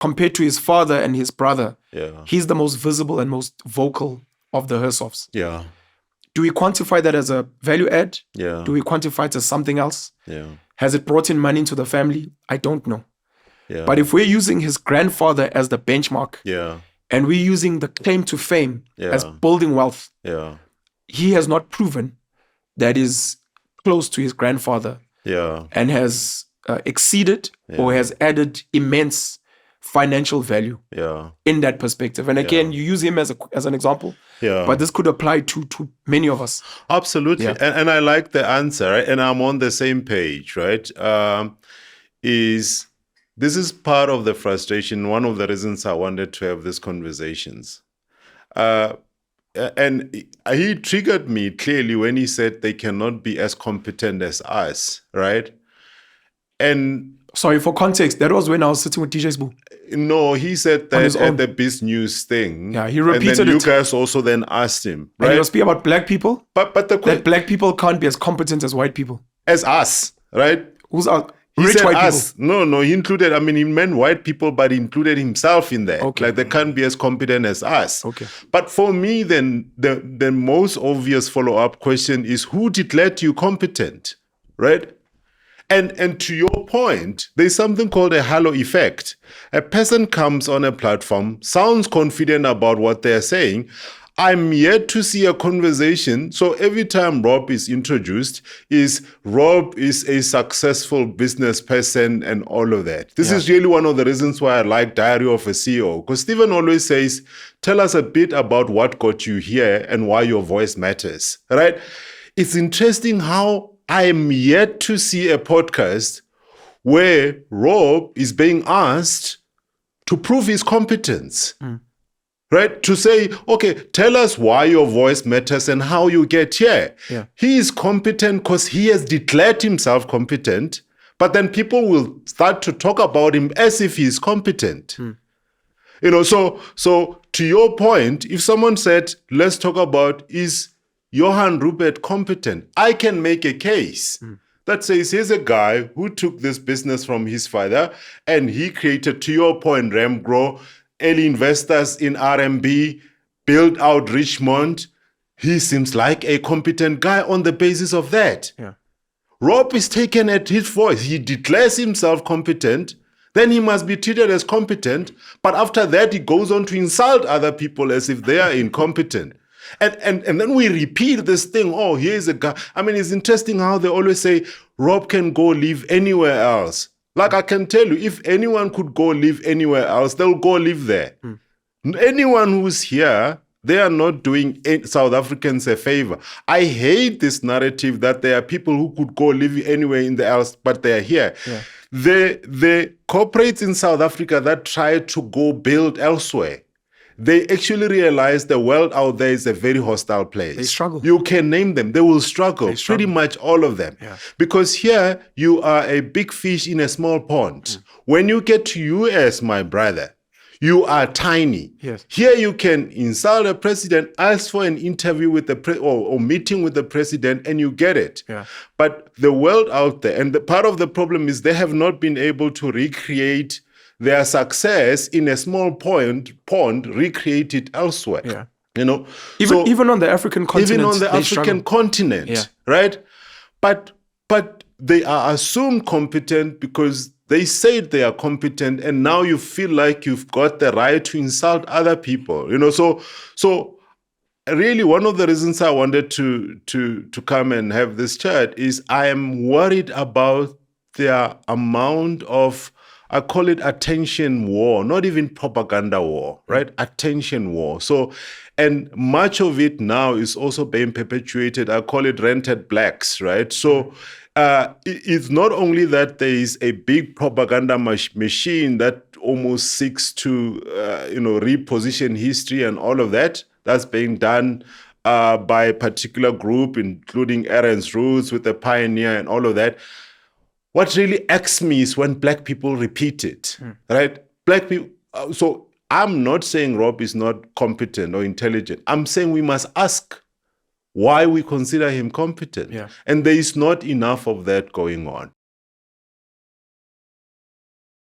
compared to his father and his brother, Yeah. he's the most visible and most vocal of the Hersovs. Yeah. Do we quantify that as a value add? Yeah. Do we quantify it as something else? Yeah. Has it brought in money into the family? I don't know. Yeah. But if we're using his grandfather as the benchmark, Yeah. and we're using the claim to fame as Yeah. building wealth, Yeah. he has not proven that is close to his grandfather Yeah. and has exceeded or has added immense financial value Yeah. in that perspective. And again, you use him as an example, Yeah. but this could apply to many of us. Absolutely. Yeah. And I like the answer, right? And I'm on the same page, right? This is part of the frustration, one of the reasons I wanted to have these conversations. And he triggered me clearly when he said they cannot be as competent as us, right? And sorry, for context, that was when I was sitting with DJ Sbu. no, he said that at the Biz News thing. Yeah, he repeated and then it. you guys also then asked him, right? And he was speaking about black people. But that black people can't be as competent as white people. As us, right? Who's our He rich said white us. people? No, he included, he meant white people, but he included himself in there. Okay. Like they can't be as competent as us. Okay. But for me, then the most obvious follow-up question is, who declared you competent, right? And to your point, there's something called a halo effect. A person comes on a platform, sounds confident about what they're saying. I'm yet to see a conversation. So every time Rob is introduced, Rob is a successful business person and all of that. This is really one of the reasons why I like Diary of a CEO, because Stephen always says, tell us a bit about what got you here and why your voice matters, right? It's interesting how I am yet to see a podcast where Rob is being asked to prove his competence. Right? To say, okay, tell us why your voice matters and how you get here. Yeah. He is competent because he has declared himself competent, but then people will start to talk about him as if he is competent. You know, so to your point, if someone said, let's talk about, is Johan Rupert competent? I can make a case that says, here's a guy who took this business from his father and he created, to your point, Remgro, early investors in RMB, built out Richmond. He seems like a competent guy on the basis of that. Yeah. Rob is taken at his voice. He declares himself competent. Then he must be treated as competent. But after that, he goes on to insult other people as if they are incompetent. And then we repeat this thing. Oh, here's a guy. I mean, it's interesting how they always say, Rob can go live anywhere else. Like I can tell you, if anyone could go live anywhere else, they'll go live there. Anyone who's here, they are not doing South Africans a favor. I hate this narrative that there are people who could go live anywhere in the else, but they are here. Yeah. The corporates in South Africa that try to go build elsewhere, they actually realize the world out there is a very hostile place. They struggle. You can name them. They will struggle. Pretty much all of them. Yeah. Because here, you are a big fish in a small pond. When you get to US, my brother, you are tiny. Yes. Here you can insult a president, ask for an interview with the or meeting with the president, and you get it. Yeah. But the world out there, and part of the problem is they have not been able to recreate their success in a small pond, recreate it elsewhere. Yeah. You know, even on the African continent, even on the African continent, right? But they are assumed competent because they said they are competent, and now you feel like you've got the right to insult other people. You know, so really one of the reasons I wanted to come and have this chat is I am worried about the amount of, I call it attention war, not even propaganda war, right? Attention war. So, and much of it now is also being perpetuated. I call it rented blacks, right? So it's not only that there is a big propaganda machine that almost seeks to, reposition history and all of that. That's being done by a particular group, including Aaron's Roots with the Pioneer and all of that. What really irks me is when black people repeat it, right? Black people. So I'm not saying Rob is not competent or intelligent. I'm saying we must ask why we consider him competent. Yeah. And there is not enough of that going on.